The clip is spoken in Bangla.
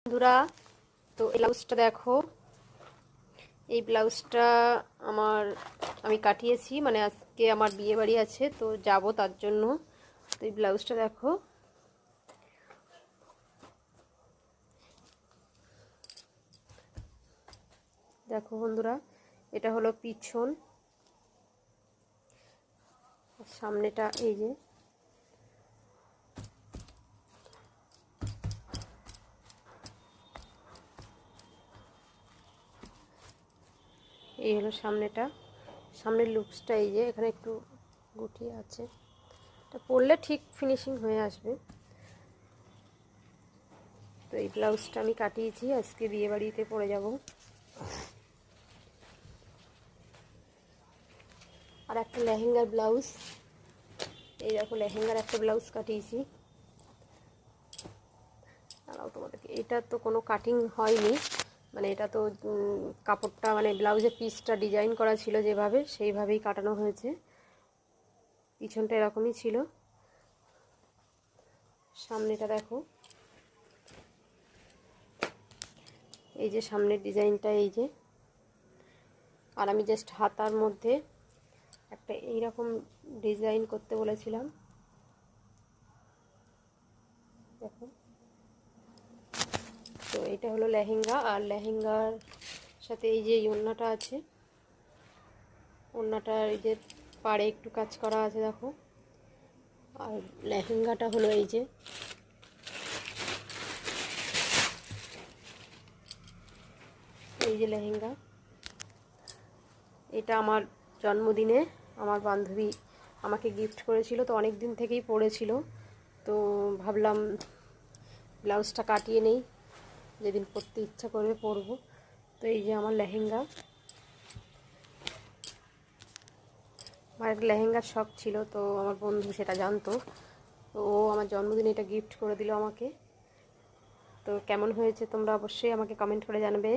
বন্ধুরা, তো এই ব্লাউজটা দেখো। এই ব্লাউজটা আমি কাটিয়েছি, মানে আজকে আমার বিয়ে বাড়ি আছে, তো যাব তার জন্য। তো এই ব্লাউজটা দেখো, দেখো বন্ধুরা, এটা হলো পিছন, সামনেটা এই যে, এই হলো সামনেটা। সামনের লুকসটা এই যে, এখানে একটু গুটিয়ে আছে, এটা পরলে ঠিক ফিনিশিং হয়ে আসবে। তো এই ব্লাউজটা আমি কাটিয়েছি, আজকে বিয়ে বাড়িতে পরে যাব। আর একটা লেহেঙ্গার ব্লাউজ, এই দেখো লেহেঙ্গার একটা ব্লাউজ কাটিয়েছি। দাঁড়াও তোমাদেরকে, এটা তো কোনো কাটিং হয়নি, মানে এটা তো কাপড়টা, মানে ব্লাউজের পিসটা ডিজাইন করা ছিল যেভাবে, সেইভাবেই কাটানো হয়েছে। পিছনটা এরকমই ছিল, সামনেটা দেখো, এই যে সামনের ডিজাইনটা এই যে। আর আমি জাস্ট হাতার মধ্যে একটা এইরকম ডিজাইন করতে বলেছিলাম, দেখো। তো এটা হলো লেহেঙ্গা, আর লেহেঙ্গার সাথে এই যে ওড়নাটা আছে, ওড়নাটার এই যে পাড়ে একটু কাজ করা আছে দেখো। আর লেহেঙ্গাটা হলো এই যে, এই যে লেহেঙ্গা। এটা আমার জন্মদিনে আমার বান্ধবী আমাকে গিফট করেছিল, তো অনেক দিন থেকেই পরেছিল, তো ভাবলাম ব্লাউজটা কাটিয়ে নেই, যেদিন পরতে ইচ্ছা করবে পরবো। তো এই যে আমার লেহেঙ্গা। আমার একটা লেহেঙ্গার শখ ছিল, তো আমার বন্ধু সেটা জানতো, তো ও আমার জন্মদিনে এটা গিফট করে দিল আমাকে। তো কেমন হয়েছে তোমরা অবশ্যই আমাকে কমেন্ট করে জানাবে।